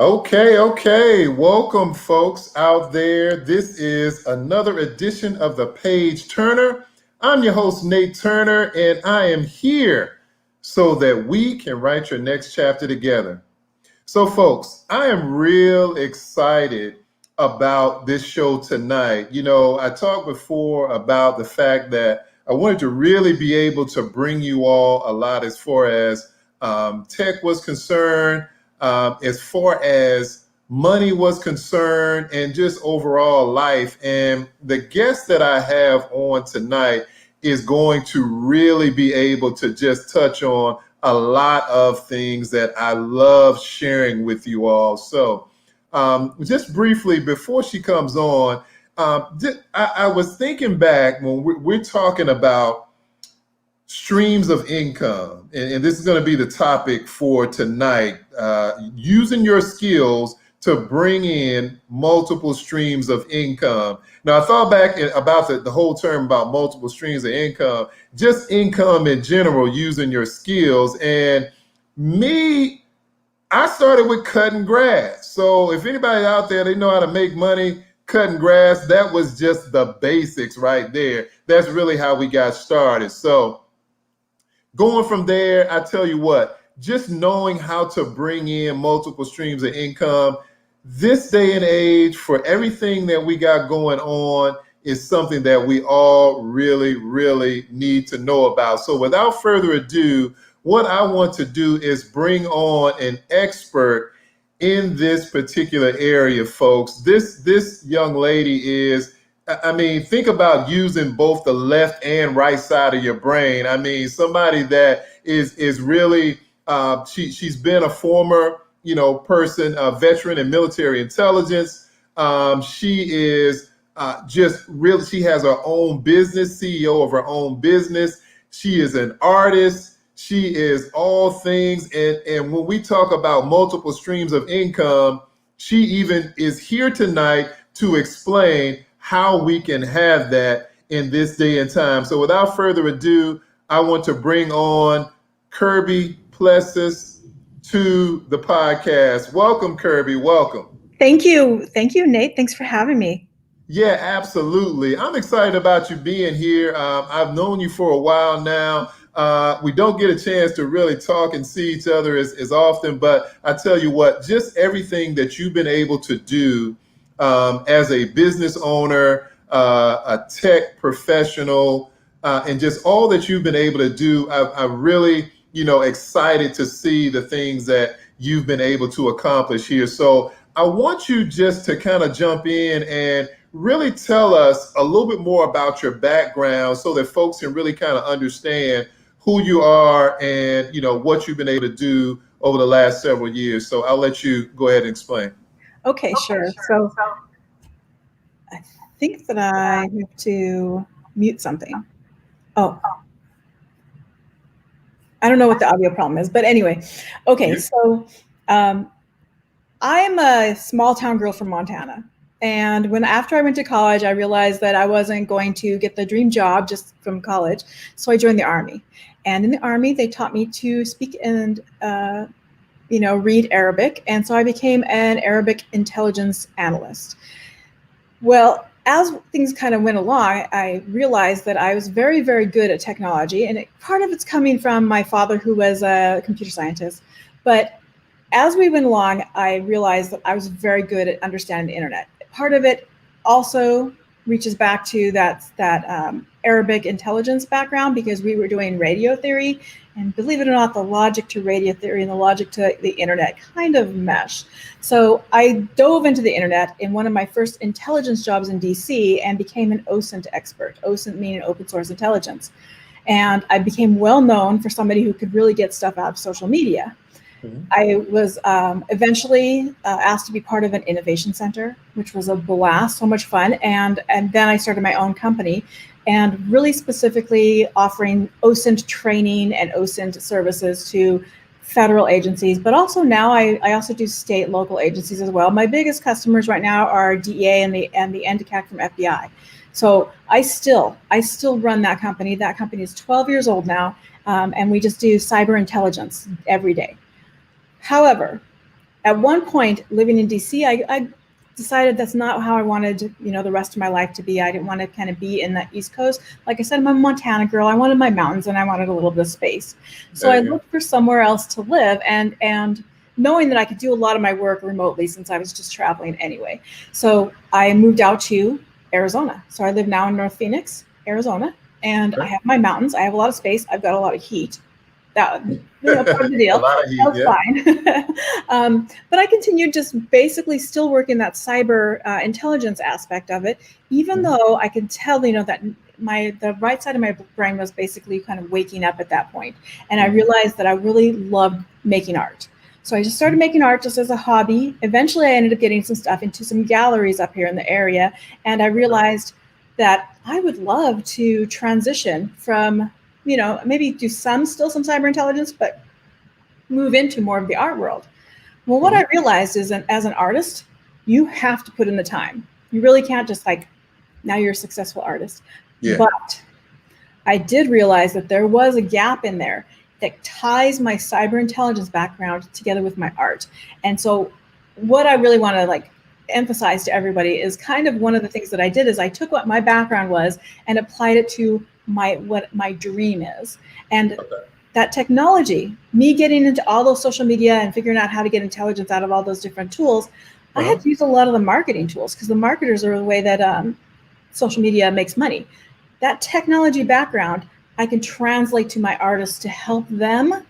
Okay. Welcome, folks out there. This is another edition of the Page Turner. I'm your host, Nate Turner, and I am here so that we can write your next chapter together. So, folks, I am real excited about this show tonight. I talked before about the fact that I wanted to really be able to bring you all a lot as far as tech was concerned, as far as money was concerned, and just overall life. And the guest that I have on tonight is going to really be able to just touch on a lot of things that I love sharing with you all. So, just briefly, before she comes on, I was thinking back when we're talking about streams of income, and this is going to be the topic for tonight, using your skills to bring in multiple streams of income. Now, I thought back about the whole term about multiple streams of income, just income in general, using your skills. And me, I started with cutting grass. So if anybody out there, they know how to make money cutting grass, that was just the basics right there. That's really how we got started. So going from there, I tell you what, just knowing how to bring in multiple streams of income, this day and age, for everything that we got going on, is something that we all really, really need to know about. So without further ado, what I want to do is bring on an expert in this particular area, folks. This young lady is, I mean, think about using both the left and right side of your brain. I mean, somebody that is really she's been a former person, a veteran in military intelligence. She is just really, she has her own business, CEO of her own business. She is an artist. She is all things. And when we talk about multiple streams of income, she even is here tonight to explain how we can have that in this day and time. So without further ado, I want to bring on Kirby Plessas to the podcast. Welcome, Kirby. Welcome. Thank you. Thank you, Nate. Thanks for having me. Yeah, absolutely. I'm excited about you being here. I've known you for a while now. We don't get a chance to really talk and see each other as often, but I tell you what, just everything that you've been able to do as a business owner, a tech professional, and just all that you've been able to do, I'm really, excited to see the things that you've been able to accomplish here. So I want you just to kind of jump in and really tell us a little bit more about your background so that folks can really kind of understand who you are and what you've been able to do over the last several years. So I'll let you go ahead and explain. Okay, sure. So I think that I have to mute something. Oh, I don't know what the audio problem is, but anyway. Okay, so I'm a small town girl from Montana. And after I went to college, I realized that I wasn't going to get the dream job just from college. So I joined the Army. And in the Army, they taught me to speak and read Arabic. And so I became an Arabic intelligence analyst. Well, as things kind of went along, I realized that I was very, very good at technology. And part of it's coming from my father, who was a computer scientist. But as we went along, I realized that I was very good at understanding the internet. Part of it also reaches back to that Arabic intelligence background, because we were doing radio theory, and believe it or not, the logic to radio theory and the logic to the internet kind of mesh. So I dove into the internet in one of my first intelligence jobs in DC and became an OSINT expert, OSINT meaning open source intelligence. And I became well known for somebody who could really get stuff out of social media. I was eventually asked to be part of an innovation center, which was a blast, so much fun. And then I started my own company, and really specifically offering OSINT training and OSINT services to federal agencies, but also now I also do state, local agencies as well. My biggest customers right now are DEA and the NDCAC from FBI. So I still run that company. That company is 12 years old now, and we just do cyber intelligence every day. However, at one point living in DC, I decided that's not how I wanted, the rest of my life to be. I didn't want to kind of be in the East Coast. Like I said, I'm a Montana girl. I wanted my mountains and I wanted a little bit of space. So I looked for somewhere else to live, and knowing that I could do a lot of my work remotely since I was just traveling anyway. So I moved out to Arizona. So I live now in North Phoenix, Arizona, and I have my mountains. I have a lot of space. I've got a lot of heat. That part of the deal. A lot of heat, that was fine. But I continued just basically still working that cyber intelligence aspect of it, even though I could tell, that the right side of my brain was basically kind of waking up at that point. And I realized that I really loved making art. So I just started making art just as a hobby. Eventually I ended up getting some stuff into some galleries up here in the area. And I realized that I would love to transition from, maybe do still some cyber intelligence, but move into more of the art world. Well, what I realized is that as an artist, you have to put in the time. You really can't just now you're a successful artist. Yeah. But I did realize that there was a gap in there that ties my cyber intelligence background together with my art. And so what I really want to emphasize to everybody is kind of one of the things that I did is I took what my background was and applied it to what my dream is. And that technology, me getting into all those social media and figuring out how to get intelligence out of all those different tools, I had to use a lot of the marketing tools because the marketers are the way that social media makes money. That technology background, I can translate to my artists to help them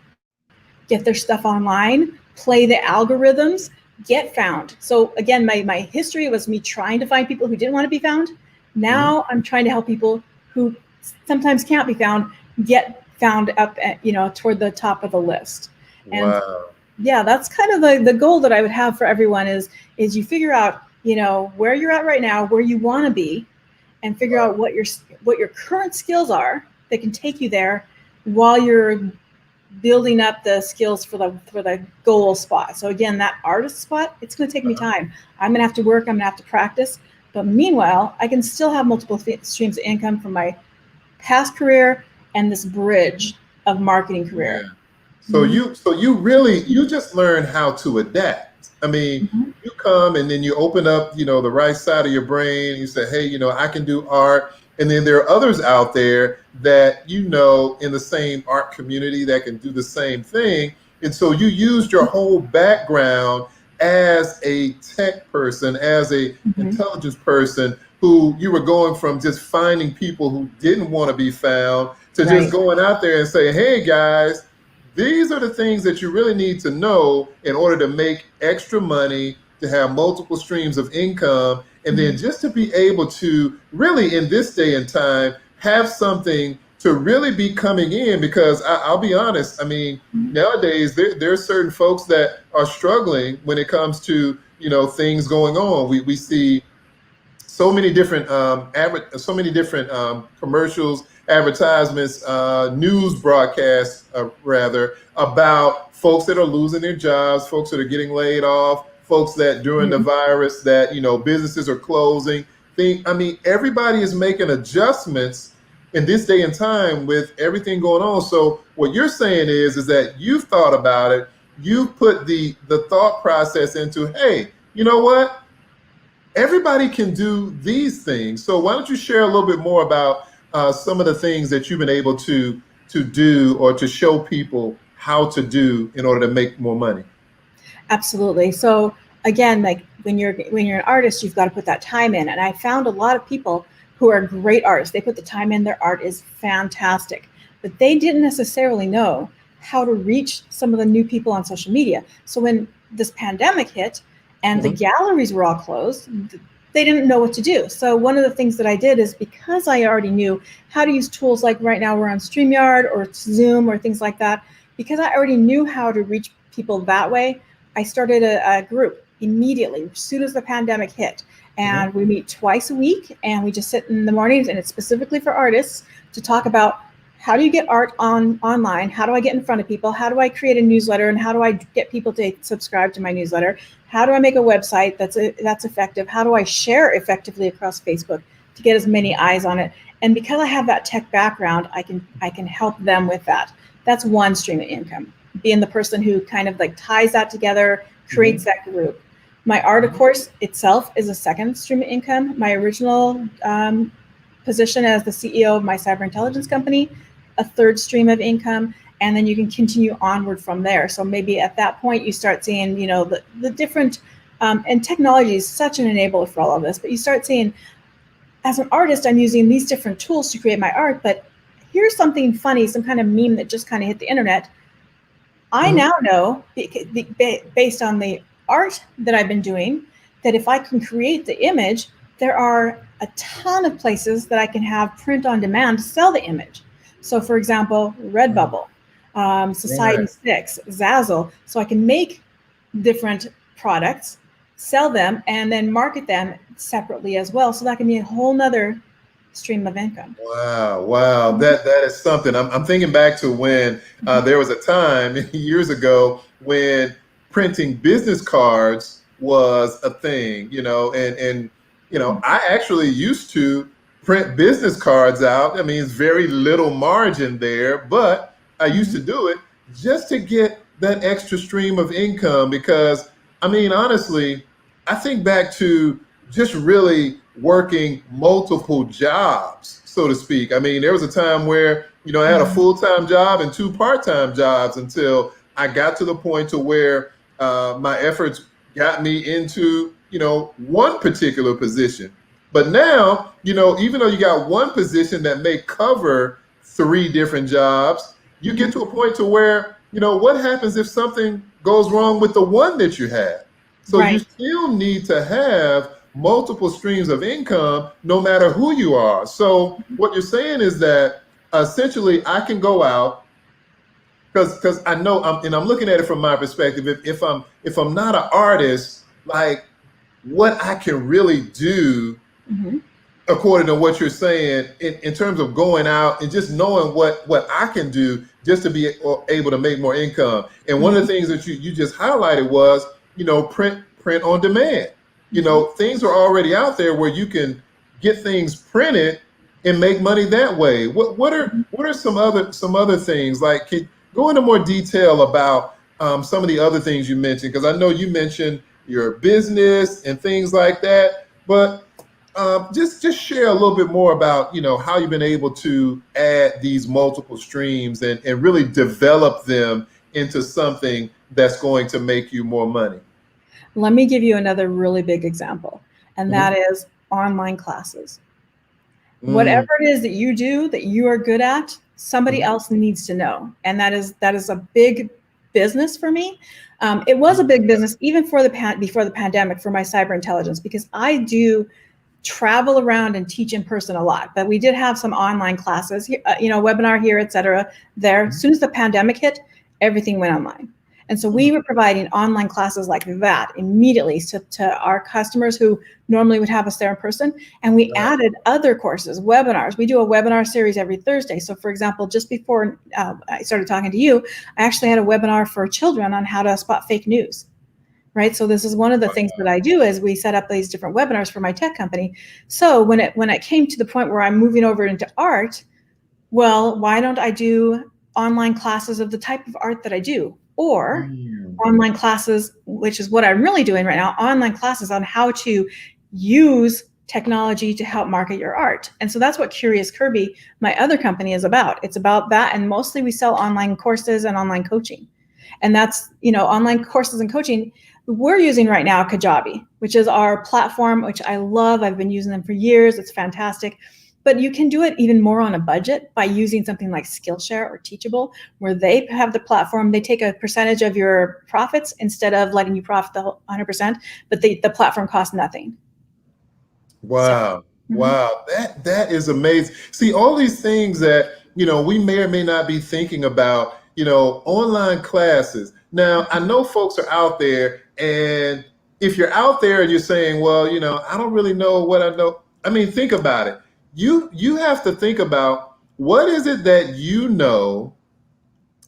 get their stuff online, play the algorithms, get found. So again, my history was me trying to find people who didn't want to be found. Now I'm trying to help people who sometimes can't be found get found up at, toward the top of the list. And yeah, that's kind of the goal that I would have for everyone is you figure out, where you're at right now, where you want to be, and figure out what your current skills are that can take you there while you're building up the skills for the goal spot. So again, that artist spot, it's going to take me time. I'm going to have to work. I'm going to have to practice. But meanwhile, I can still have multiple streams of income from my past career and this bridge of marketing career. Yeah. So you just learn how to adapt. I mean, you come and then you open up, the right side of your brain. You say, hey, I can do art. And then there are others out there that, in the same art community that can do the same thing. And so you used your whole background as a tech person, as a intelligence person, who you were going from just finding people who didn't want to be found to just going out there and say, hey guys, these are the things that you really need to know in order to make extra money, to have multiple streams of income, and then just to be able to really, in this day and time, have something to really be coming in. Because I'll be honest, I mean, nowadays there are certain folks that are struggling when it comes to, things going on. We see so many different commercials, advertisements, news broadcasts, rather, about folks that are losing their jobs, folks that are getting laid off, folks that during the virus that, businesses are closing. Everybody is making adjustments in this day and time with everything going on. So what you're saying is that you've thought about it. You've put the thought process into, hey, you know what? Everybody can do these things. So why don't you share a little bit more about some of the things that you've been able to do or to show people how to do in order to make more money? Absolutely. So again, when you're an artist, you've got to put that time in. And I found a lot of people who are great artists. They put the time in. Their art is fantastic, but they didn't necessarily know how to reach some of the new people on social media. So when this pandemic hit and the galleries were all closed, they didn't know what to do. So one of the things that I did is, because I already knew how to use tools, like right now we're on StreamYard or Zoom or things like that, because I already knew how to reach people that way, I started a group immediately as soon as the pandemic hit. And we meet twice a week, and we just sit in the mornings, and it's specifically for artists to talk about, how do you get art online? How do I get in front of people? How do I create a newsletter? And how do I get people to subscribe to my newsletter? How do I make a website that's effective? How do I share effectively across Facebook to get as many eyes on it? And because I have that tech background, I can help them with that. That's one stream of income. being the person who kind of like ties that together, Mm-hmm. creates that group. My art, of course, itself is a second stream of income. My original position as the CEO of my cyber intelligence company, a third stream of income, and then you can continue onward from there. So maybe at that point you start seeing, you know, the different, and technology is such an enabler for all of this, but you start seeing, as an artist, I'm using these different tools to create my art, but here's something funny, some kind of meme that just kind of hit the internet. I Mm-hmm. now know, based on the art that I've been doing, that if I can create the image, there are a ton of places that I can have print on demand to sell the image. So, for example, Redbubble, Right. Society6, Zazzle. So I can make different products, sell them, and then market them separately as well. So that can be a whole nother stream of income. Wow, wow, that is something. I'm thinking back to when Mhm. there was a time years ago when printing business cards was a thing, and I actually used to print business cards out. I mean, it's very little margin there, but I used to Mhm. do it just to get that extra stream of income because I mean, honestly, I think back to just really working multiple jobs, so to speak. I mean, there was a time where, I had a Mhm. full-time job and two part-time jobs until I got to the point to where my efforts got me into, one particular position. But now, even though you got one position that may cover three different jobs, you get Mhm. to a point to where, what happens if something goes wrong with the one that you have? So you Right. still need to have multiple streams of income no matter who you are. So what you're saying is that essentially I can go out because I know I'm looking at it from my perspective. If I'm not an artist, like what I can really do Mhm. according to what you're saying in terms of going out and just knowing what I can do just to be able to make more income. And one of the Mhm. things that you just highlighted was, print on demand. Mhm. Things are already out there where you can get things printed and make money that way. What are some other things, like can go into more detail about some of the other things you mentioned, because I know you mentioned your business and things like that, but just share a little bit more about how you've been able to add these multiple streams and really develop them into something that's going to make you more money. Let me give you another really big example, and Hmm. that is online classes. Mm, Whatever it is that you do that you are good at, somebody mhm, else needs to know, and that is a big business for me. It was a mhm. big business even before the pandemic for my cyber intelligence, because I do travel around and teach in person a lot, but we did have some online classes, webinar here, etc. There, as soon as the pandemic hit, everything went online. And so we Mm, were providing online classes like that immediately to our customers who normally would have us there in person. And we right. added other courses, webinars. We do a webinar series every Thursday. So, for example, just before I started talking to you, I actually had a webinar for children on how to spot fake news. Right. So this is one of the things that I do is we set up these different webinars for my tech company. So when it came to the point where I'm moving over into art, well, why don't I do online classes of the type of art that I do? Or Mm, online classes, which is what I'm really doing right now, online classes on how to use technology to help market your art. And so that's what Curious Kirby, my other company, is about. It's about that. And mostly we sell online courses and online coaching. And that's, online courses and coaching. We're using right now Kajabi, which is our platform, which I love. I've been using them for years. It's fantastic. But you can do it even more on a budget by using something like Skillshare or Teachable, where they have the platform. They take a percentage of your profits instead of letting you profit the 100%, but the platform costs nothing. So, wow. mhm. Wow. That is amazing. See, all these things that, we may or may not be thinking about, online classes. Now, I know folks are out there, and if you're out there and you're saying, well, I don't really know what I know. I mean, think about it. You have to think about what is it that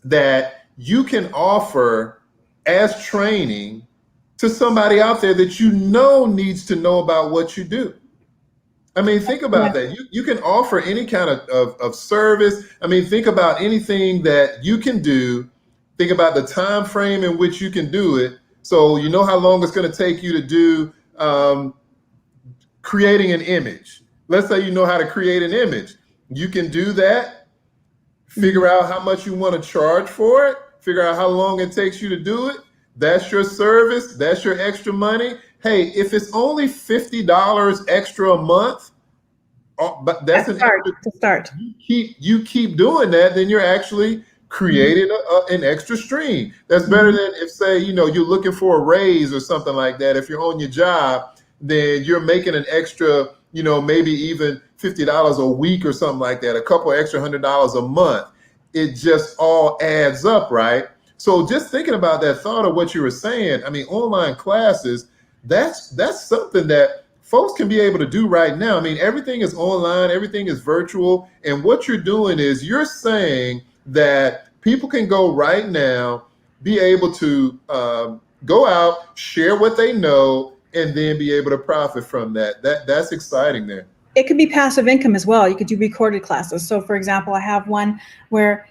that you can offer as training to somebody out there that needs to know about what you do. I mean, think Yeah. about that. You can offer any kind of service. I mean, think about anything that you can do Think about the time frame in which you can do it. So you know how long it's going to take you to do creating an image. Let's say you know how to create an image. You can do that, figure out how much you want to charge for it, figure out how long it takes you to do it. That's your service. That's your extra money. Hey, if it's only $50 extra a month, but that's an extra. To start. You keep doing that, then you're actually creating an extra stream. That's better than if, say, you're looking for a raise or something like that. If you're on your job, then you're making an extra, maybe even $50 a week or something like that, a couple extra $100 a month. It just all adds up, right? So just thinking about that thought of what you were saying, I mean, online classes, that's something that folks can be able to do right now. I mean, everything is online, everything is virtual. And what you're doing is you're saying that people can go right now, be able to go out, share what they know, and then be able to profit from that. That's exciting there. It could be passive income as well. You could do recorded classes. So for example, I have one where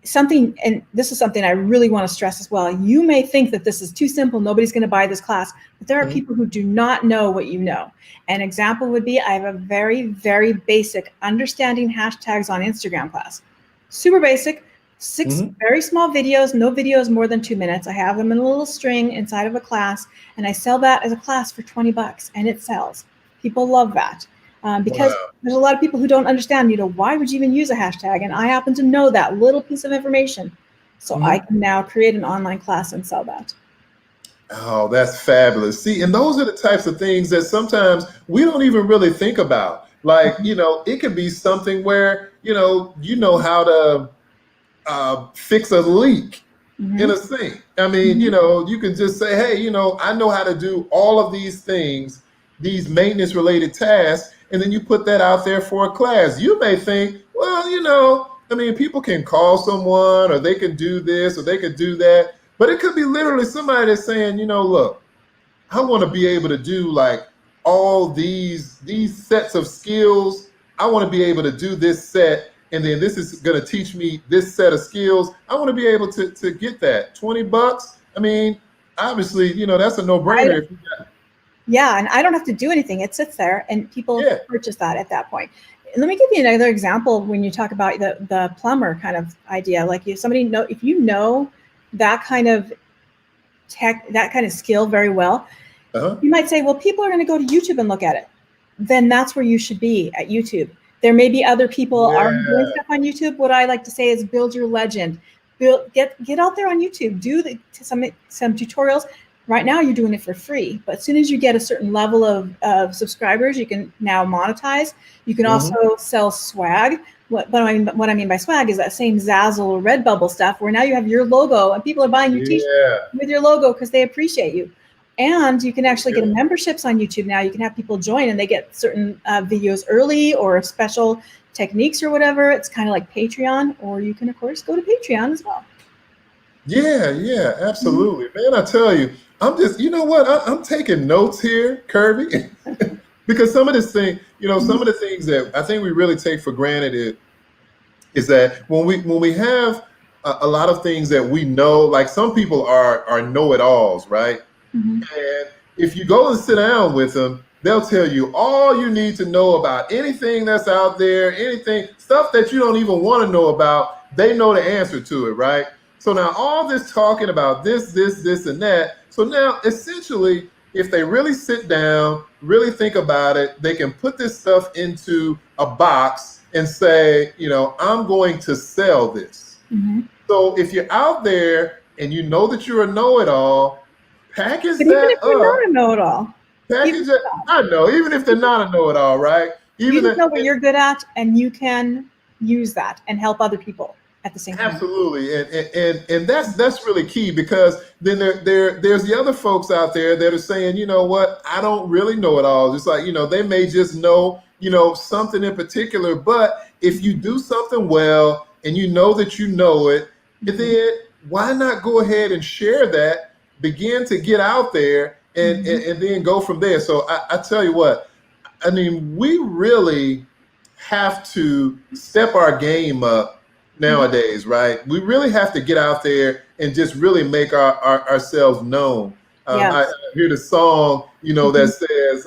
something, and this is something I really want to stress as well. You may think that this is too simple, nobody's going to buy this class, but there are people who do not know what you know. An example would be, I have a very, very basic understanding hashtags on Instagram class. Super basic, 6 very small videos, no videos more than 2 minutes. I have them in a little string inside of a class, and I sell that as a class for $20, and it sells. People love that. Because there's a lot of people who don't understand, why would you even use a hashtag? And I happen to know that little piece of information. So I can now create an online class and sell that. Oh, that's fabulous. See, and those are the types of things that sometimes we don't even really think about. Like, it could be something where, you know how to fix a leak in a sink. I mean, you can just say, hey, I know how to do all of these things, these maintenance related tasks. And then you put that out there for a class. You may think, well, I mean, people can call someone, or they can do this, or they could do that. But it could be literally somebody that's saying, look, I want to be able to do like all these sets of skills. I want to be able to do this set, and then this is going to teach me this set of skills. I want to be able to get that. $20. I mean, obviously, that's a no-brainer. Yeah, and I don't have to do anything. It sits there, and people purchase that at that point. Let me give you another example when you talk about the plumber kind of idea. Like if you know that kind of tech, that kind of skill very well, you might say, well, people are going to go to YouTube and look at it. Then that's where you should be, at YouTube. There may be other people already doing stuff on YouTube. What I like to say is build your legend. Get out there on YouTube. Do some tutorials. Right now, you're doing it for free, but as soon as you get a certain level of subscribers, you can now monetize. You can also sell swag. What I mean by swag is that same Zazzle Redbubble stuff, where now you have your logo and people are buying your t-shirt with your logo because they appreciate you. And you can actually get memberships on YouTube now. You can have people join and they get certain videos early or special techniques or whatever. It's kind of like Patreon, or you can, of course, go to Patreon as well. Yeah, absolutely. Man, I tell you, I'm just, I'm taking notes here, Kirby, because some of this thing, some of the things that I think we really take for granted is that when we have a lot of things that we know, like some people are know-it-alls, right? And if you go and sit down with them, they'll tell you all you need to know about anything that's out there, stuff that you don't even want to know about, they know the answer to it, right? So now all this talking about this, and that. So now essentially, if they really sit down, really think about it, they can put this stuff into a box and say, I'm going to sell this. So if you're out there and you know that you're a know-it-all, package that up. Even if you're not a know-it-all. Package it. I know, even if they're not a know-it-all, right? You just know what you're good at, and you can use that and help other people at the same time. Absolutely, and that's really key, because then there's the other folks out there that are saying, you know what, I don't really know it all. Just like, they may just know, something in particular, but if you do something well and you know that you know it, then why not go ahead and share that, begin to get out there and then go from there. So I tell you what, I mean, we really have to step our game up nowadays, right? We really have to get out there and just really make ourselves known. I Yes. hear the song, that says,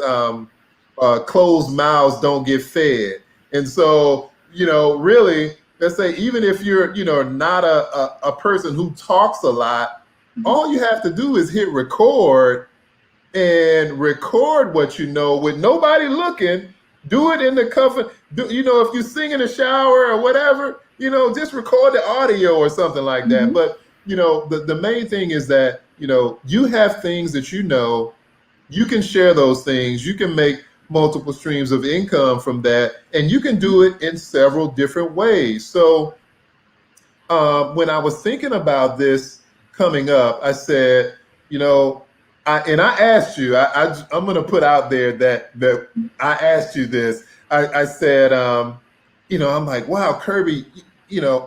closed mouths don't get fed. And so, really, let's say, even if you're, not a person who talks a lot, all you have to do is hit record and record what you know with nobody looking. Do it in the comfort. If you sing in the shower or whatever, just record the audio or something like that. But the main thing is that you have things that you can share those things. You can make multiple streams of income from that, and you can do it in several different ways. So when I was thinking about this coming up, I said, I asked you, I'm going to put out there that I asked you this. I said, I'm like, wow, Kirby,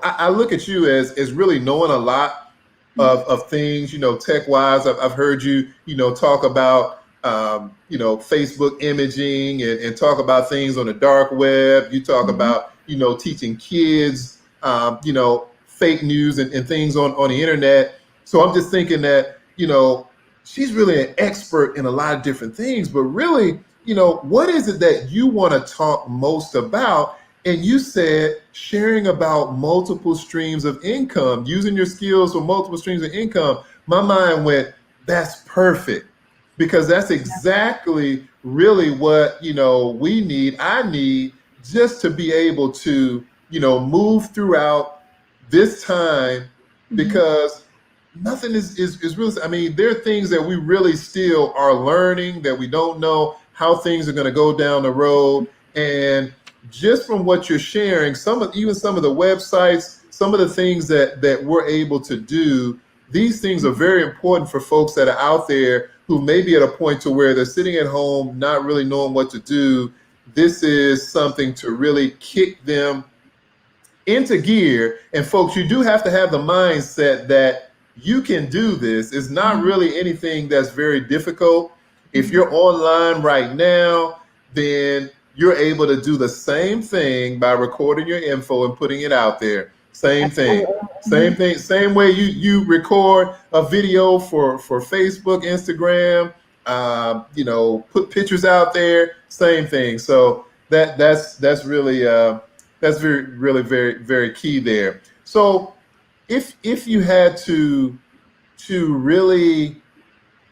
I look at you as really knowing a lot of things, tech wise. I've heard you, talk about, Facebook imaging and talk about things on the dark web. You talk about, teaching kids, fake news and things on the internet. So I'm just thinking that, she's really an expert in a lot of different things, but really, what is it that you want to talk most about? And you said sharing about multiple streams of income, using your skills for multiple streams of income. My mind went, that's perfect, because that's exactly really what, I need just to be able to, move throughout this time, because nothing is really, I mean, there are things that we really still are learning, that we don't know how things are going to go down the road. And just from what you're sharing, some of the websites, some of the things that we're able to do, these things are very important for folks that are out there who may be at a point to where they're sitting at home, not really knowing what to do. This is something to really kick them into gear. And folks, you do have to have the mindset that you can do this. It's not really anything that's very difficult. If you're online right now, then you're able to do the same thing by recording your info and putting it out there. Same thing. Same thing. Same way you record a video for Facebook, Instagram, put pictures out there. Same thing. So that's really that's really very, very key there. So if you had to really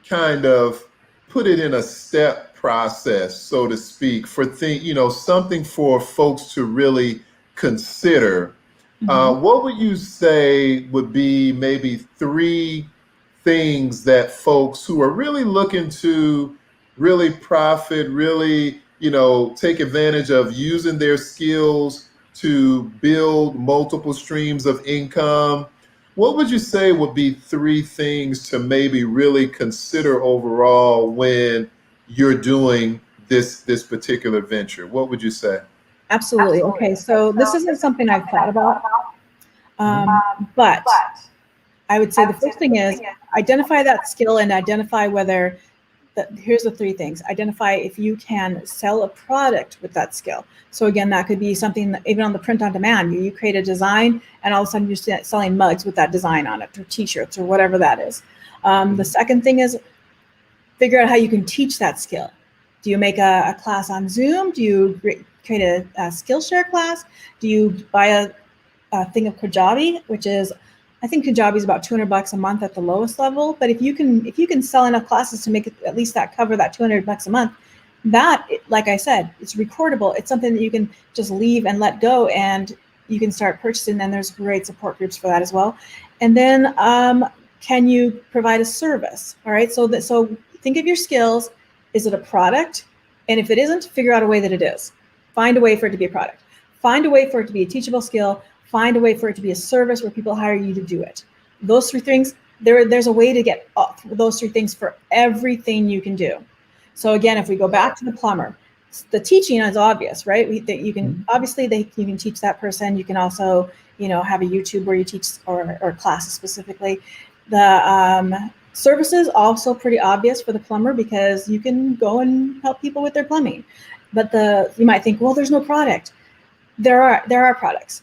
kind of put it in a step process, so to speak, for something for folks to really consider, what would you say would be maybe 3 things that folks who are really looking to really profit, really, take advantage of using their skills to build multiple streams of income, what would you say would be 3 things to maybe really consider overall when you're doing this particular venture? What would you say? Absolutely. Okay, so this isn't something I've thought about, but I would say the first thing is identify that skill and identify whether, here's the 3 things. Identify if you can sell a product with that skill. So again, that could be something that even on the print on demand, you create a design and all of a sudden you're selling mugs with that design on it, or t-shirts, or whatever that is. The second thing is figure out how you can teach that skill. Do you make a class on Zoom? Do you create a Skillshare class? Do you buy a thing of Kajabi, which is, I think Kajabi is about $200 a month at the lowest level. But if you can sell enough classes to make it at least cover that $200 a month, that, like I said, it's recordable. It's something that you can just leave and let go, and you can start purchasing. And there's great support groups for that as well. And then can you provide a service? All right. So think of your skills. Is it a product? And if it isn't, figure out a way that it is. Find a way for it to be a product. Find a way for it to be a teachable skill. Find a way for it to be a service where people hire you to do it. Those 3 things, there's a way to get those 3 things for everything you can do. So again, if we go back to the plumber, the teaching is obvious, right? You can obviously you can teach that person. You can also have a YouTube where you teach or classes specifically. The services also pretty obvious for the plumber, because you can go and help people with their plumbing. But you might think, well, there's no product. There are products.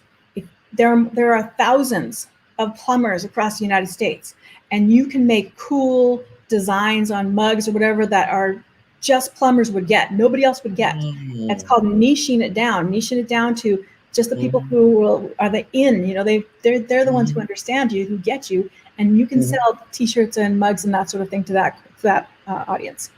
there are thousands of plumbers across the United States, and you can make cool designs on mugs or whatever that are just plumbers would get, nobody else would get. It's called niching it down to just the people who are the in, they're the ones who understand you, who get you, and you can sell T-shirts and mugs and that sort of thing to that audience.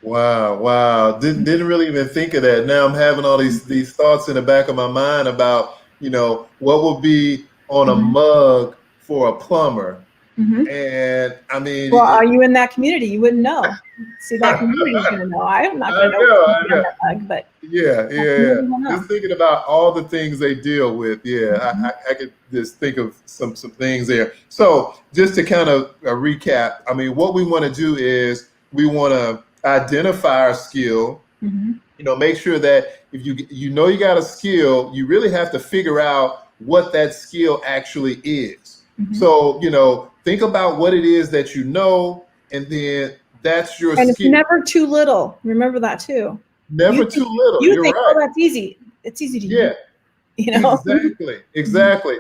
Wow. Didn't really even think of that. Now I'm having all these thoughts in the back of my mind about, what would be on a mug for a plumber. And I mean, well, are you in that community? You wouldn't know. See, that community is going to know. I'm not going to know what's on that mug, but yeah. Just thinking about all the things they deal with. Yeah, I could just think of some things there. So just to kind of recap, I mean, what we want to do is we want to identify our skill. Make sure that if you got a skill, you really have to figure out what that skill actually is. So, think about what it is that you know, and then that's your skill. And it's never too little. Remember that too. Never too little. You're right. Oh, that's easy. It's easy to use. Exactly.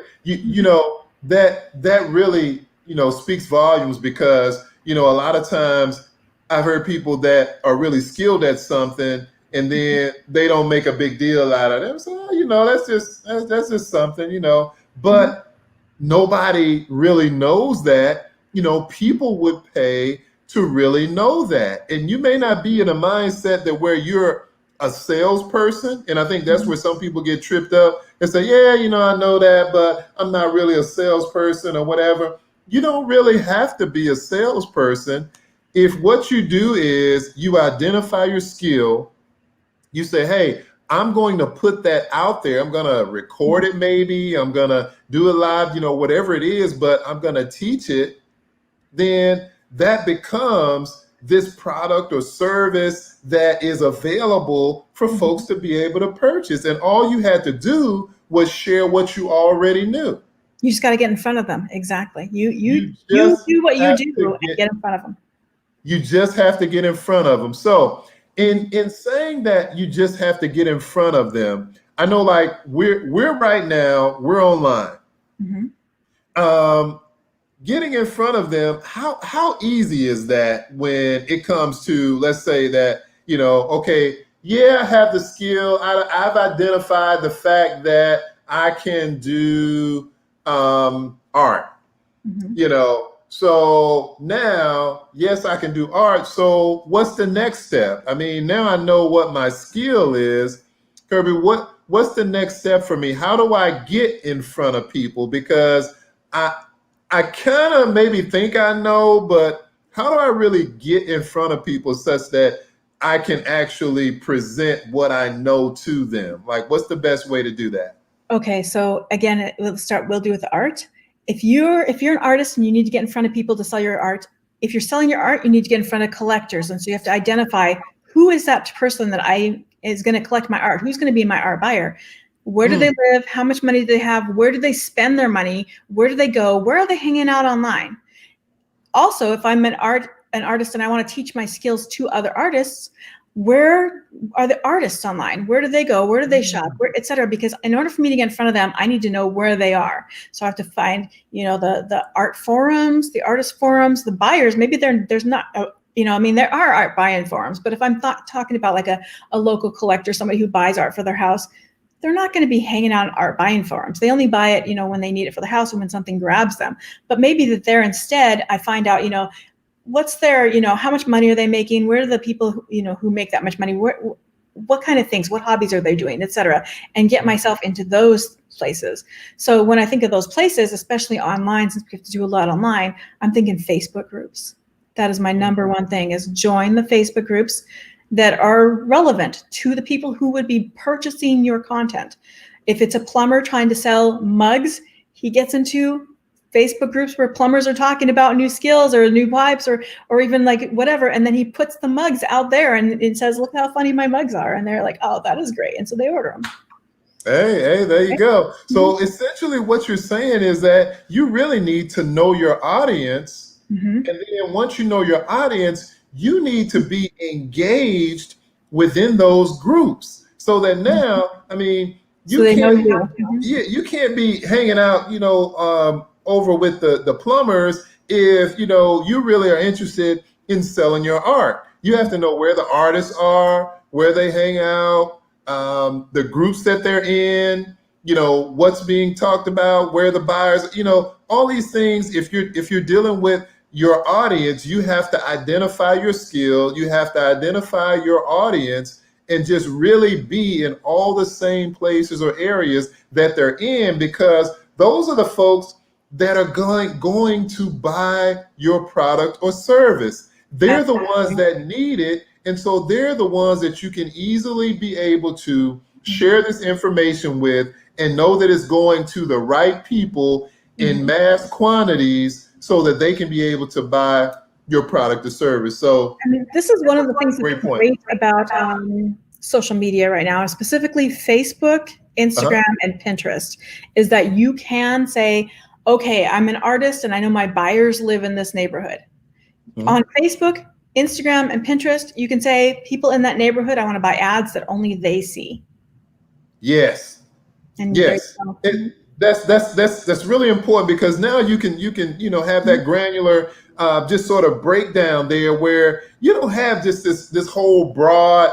That really, speaks volumes, because, a lot of times I've heard people that are really skilled at something, and then they don't make a big deal out of it. So, that's just something, but nobody really knows that. People would pay to really know that. And you may not be in a mindset that where you're a salesperson. And I think that's where some people get tripped up and say, yeah, I know that, but I'm not really a salesperson or whatever. You don't really have to be a salesperson. If what you do is you identify your skill, you say, hey, I'm going to put that out there. I'm going to record it. Maybe I'm going to do it live, whatever it is, but I'm going to teach it. Then that becomes this product or service that is available for folks to be able to purchase. And all you had to do was share what you already knew. You just got to get in front of them. Exactly. You do what you do and get in front of them. You just have to get in front of them. So in saying that you just have to get in front of them, I know, like we're right now, we're online. Getting in front of them, how easy is that when it comes to, let's say that, okay, yeah, I have the skill. I've identified the fact that I can do art, so now, yes, I can do art. So what's the next step? I mean, now I know what my skill is. Kirby, what's the next step for me? How do I get in front of people? Because I kind of maybe think I know, but how do I really get in front of people such that I can actually present what I know to them? Like, what's the best way to do that? Okay, so again, we'll do with the art. If you're an artist and you need to get in front of people to sell your art, if you're selling your art, you need to get in front of collectors. And so you have to identify who is that person that is going to collect my art? Who's going to be my art buyer? Where do they live? How much money do they have? Where do they spend their money? Where do they go? Where are they hanging out online? Also, if I'm an artist and I want to teach my skills to other artists, where are the artists online? Where do they go? Where do they shop? Et cetera. Because in order for me to get in front of them, I need to know where they are. So I have to find, the art forums, the artist forums, the buyers. Maybe there's not, there are art buy-in forums, but if I'm talking about like a local collector, somebody who buys art for their house, they're not going to be hanging out in art buying forums. They only buy it, when they need it for the house and when something grabs them. But maybe that they're instead, I find out, what's their, how much money are they making? Where are the people who make that much money? What kind of things, what hobbies are they doing, et cetera, and get myself into those places. So when I think of those places, especially online, since we have to do a lot online, I'm thinking Facebook groups. That is my number one thing, is join the Facebook groups that are relevant to the people who would be purchasing your content. If it's a plumber trying to sell mugs, he gets into Facebook groups where plumbers are talking about new skills or new pipes or even like whatever. And then he puts the mugs out there and it says, look how funny my mugs are. And they're like, oh, that is great. And so they order them. Hey, there you go. So essentially what you're saying is that you really need to know your audience. And then once you know your audience, you need to be engaged within those groups so that now, I mean, So you they know can't, you. yeah, you can't be hanging out, over with the plumbers if you really are interested in selling your art. You have to know where the artists are, where they hang out, the groups that they're in, what's being talked about, where the buyers, all these things. If you're dealing with your audience, you have to identify your skill, you have to identify your audience, and just really be in all the same places or areas that they're in, because those are the folks that are going to buy your product or service. They're the ones that need it. And so they're the ones that you can easily be able to share this information with and know that it's going to the right people in mass quantities so that they can be able to buy your product or service. So I mean, this is one of the things great that's point. great about social media right now, specifically Facebook, Instagram, and Pinterest, is that you can say, okay, I'm an artist and I know my buyers live in this neighborhood. On Facebook, Instagram, and Pinterest, you can say, people in that neighborhood, I want to buy ads that only they see. Yes. And Yes. That's really important, because now you can have that granular just sort of breakdown there, where you don't have just this whole broad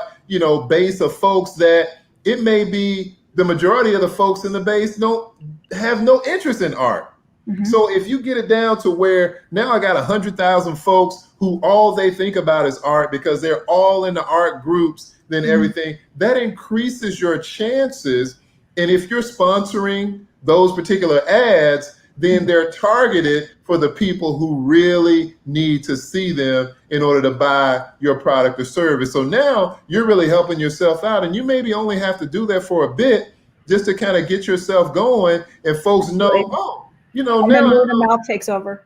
base of folks that it may be the majority of the folks in the base don't have no interest in art. So if you get it down to where now I got 100,000 folks who all they think about is art because they're all in the art groups, then everything that increases your chances. And if you're sponsoring those particular ads, then they're targeted for the people who really need to see them in order to buy your product or service. So now you're really helping yourself out, and you maybe only have to do that for a bit just to kind of get yourself going, and folks know, oh, and now then word of mouth takes over.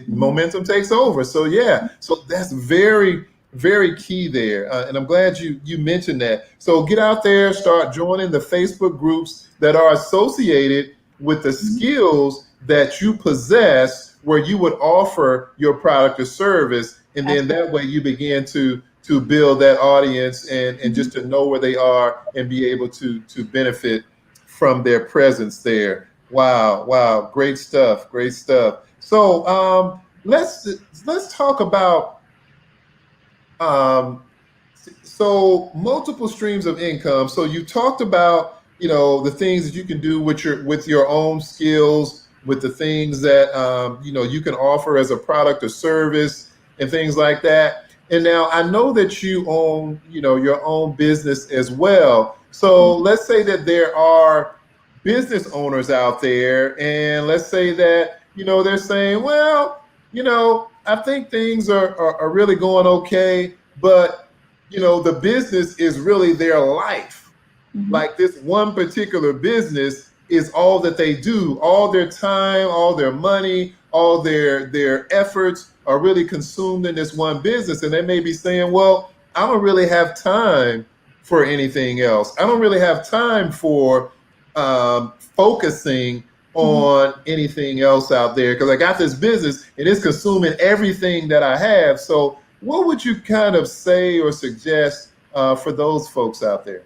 Momentum takes over. So yeah, so that's very, very key there, and I'm glad you mentioned that. So get out there, start joining the Facebook groups that are associated with the skills that you possess, where you would offer your product or service, and then that way you begin to build that audience and just to know where they are and be able to benefit from their presence there. Wow, great stuff, great stuff. So let's talk about so multiple streams of income. So you talked about the things that you can do with your own skills, with the things that you can offer as a product or service and things like that. And now I know that you own your own business as well. So let's say that there are business owners out there, and let's say that they're saying, well, I think things are really going okay, but the business is really their life. Like this one particular business is all that they do. All their time, all their money, all their efforts are really consumed in this one business. And they may be saying, well, I don't really have time for anything else. I don't really have time for focusing on anything else out there, because I got this business and it's consuming everything that I have. So what would you kind of say or suggest for those folks out there?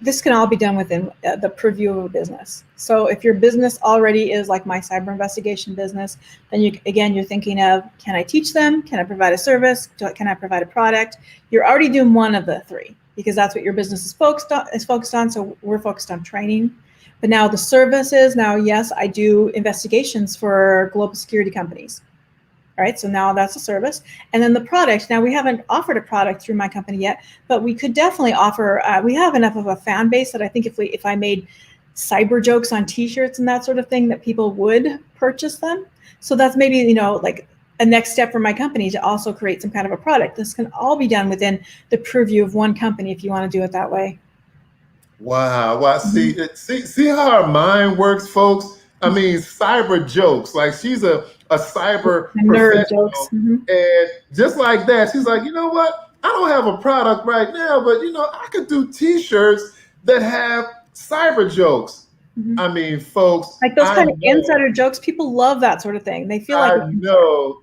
This can all be done within the purview of a business. So if your business already is like my cyber investigation business, then you're thinking of, can I teach them? Can I provide a service? Can I provide a product? You're already doing one of the three, because that's what your business is focused on. So we're focused on training. But now the services, yes, I do investigations for global security companies. All right, so now that's a service. And then the product, now we haven't offered a product through my company yet, but we could definitely offer, we have enough of a fan base that I think if I made cyber jokes on t-shirts and that sort of thing, that people would purchase them. So that's maybe, like a next step for my company to also create some kind of a product. This can all be done within the purview of one company if you want to do it that way. Wow. See how our mind works, folks. I mean, cyber jokes. Like, she's a cyber professional, and just like that, she's like, you know what? I don't have a product right now, but I could do T-shirts that have cyber jokes. I mean, folks, like those kind of insider jokes. People love that sort of thing. They feel like I know.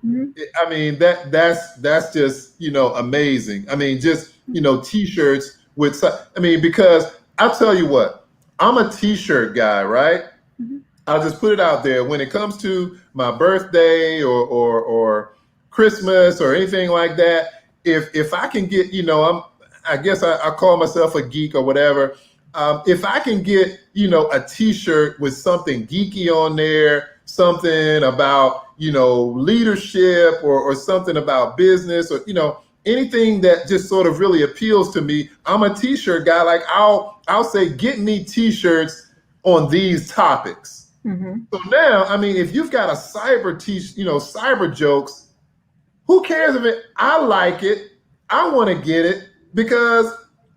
I mean, that's just amazing. I mean, just T-shirts with. I mean, because I'll tell you what, I'm a t-shirt guy, right? Mm-hmm. I'll just put it out there. When it comes to my birthday or Christmas or anything like that, if I can get, I guess I call myself a geek or whatever. If I can get, a t-shirt with something geeky on there, something about, leadership or something about business or, anything that just sort of really appeals to me, I'm a t-shirt guy. Like I'll say, get me t-shirts on these topics. Mm-hmm. So now, I mean, if you've got a cyber jokes, who cares if it? I like it. I want to get it because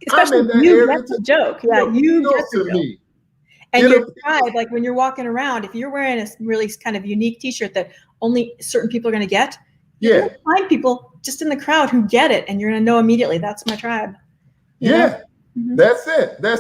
especially I'm in that you area. get the joke. Yeah, you get the To joke. me. And your tribe, like when you're walking around, if you're wearing a really kind of unique t-shirt that only certain people are going to get, you're going to find people just in the crowd who get it, and you're going to know immediately, that's my tribe. Yeah. Mm-hmm. That's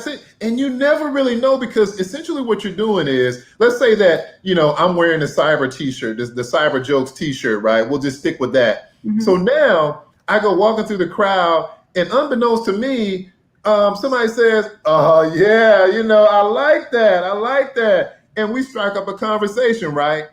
it. And you never really know, because essentially what you're doing is, let's say that, I'm wearing the cyber t-shirt, the cyber jokes t-shirt, right? We'll just stick with that. Mm-hmm. So now I go walking through the crowd, and unbeknownst to me, somebody says, oh yeah, I like that. And we strike up a conversation, right?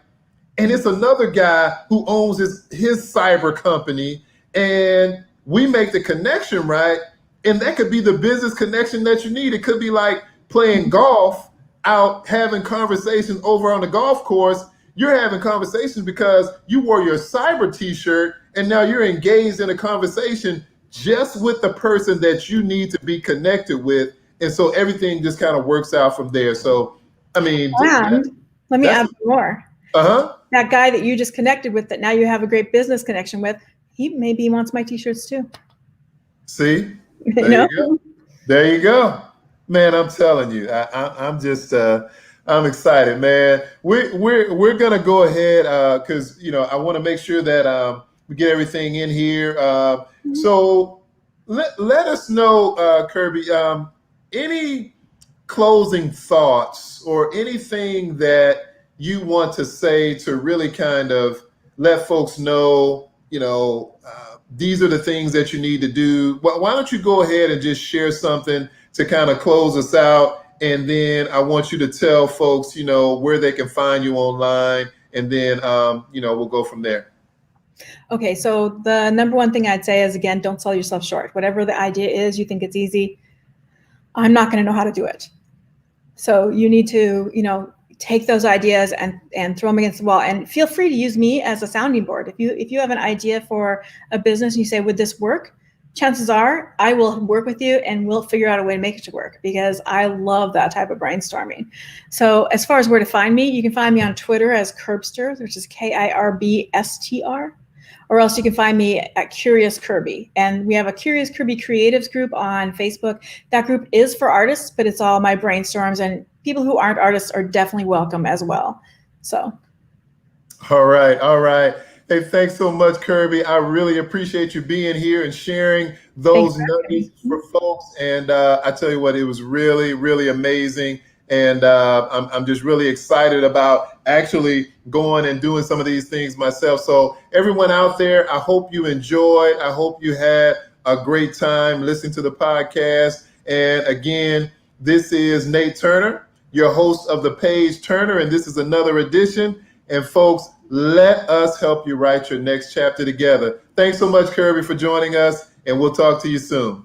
And it's another guy who owns his cyber company, and we make the connection, right? And that could be the business connection that you need. It could be like playing golf, out having conversations over on the golf course. You're having conversations because you wore your cyber t-shirt, and now you're engaged in a conversation just with the person that you need to be connected with. And so everything just kind of works out from there. So, I mean, and let me add more. Uh-huh. That guy that you just connected with, that now you have a great business connection with, he maybe wants my t-shirts too. See? There you go. There you go. Man, I'm telling you, I'm just I'm excited, man. We're gonna go ahead because I want to make sure that we get everything in here. So let us know, Kirby, any closing thoughts or anything that you want to say to really kind of let folks know, these are the things that you need to do. Why don't you go ahead and just share something to kind of close us out? And then I want you to tell folks, where they can find you online. And then, we'll go from there. Okay. So the number one thing I'd say is, again, don't sell yourself short. Whatever the idea is, you think it's easy, I'm not going to know how to do it. So you need to, take those ideas and throw them against the wall, and feel free to use me as a sounding board. If you have an idea for a business and you say, would this work? Chances are I will work with you and we'll figure out a way to make it work, because I love that type of brainstorming. So as far as where to find me, you can find me on Twitter as Kirbstr, which is KIRBSTR, or else you can find me at Curious Kirby. And we have a Curious Kirby Creatives group on Facebook. That group is for artists, but it's all my brainstorms, and people who aren't artists are definitely welcome as well. So. All right. Hey, thanks so much, Kirby. I really appreciate you being here and sharing those nuggets for folks. And I tell you what, it was really, really amazing. And I'm just really excited about actually going and doing some of these things myself. So everyone out there, I hope you enjoyed. I hope you had a great time listening to the podcast. And again, this is Nate Turner, your host of the Page Turner, and this is another edition. And folks, let us help you write your next chapter together. Thanks so much, Kirby, for joining us, and we'll talk to you soon.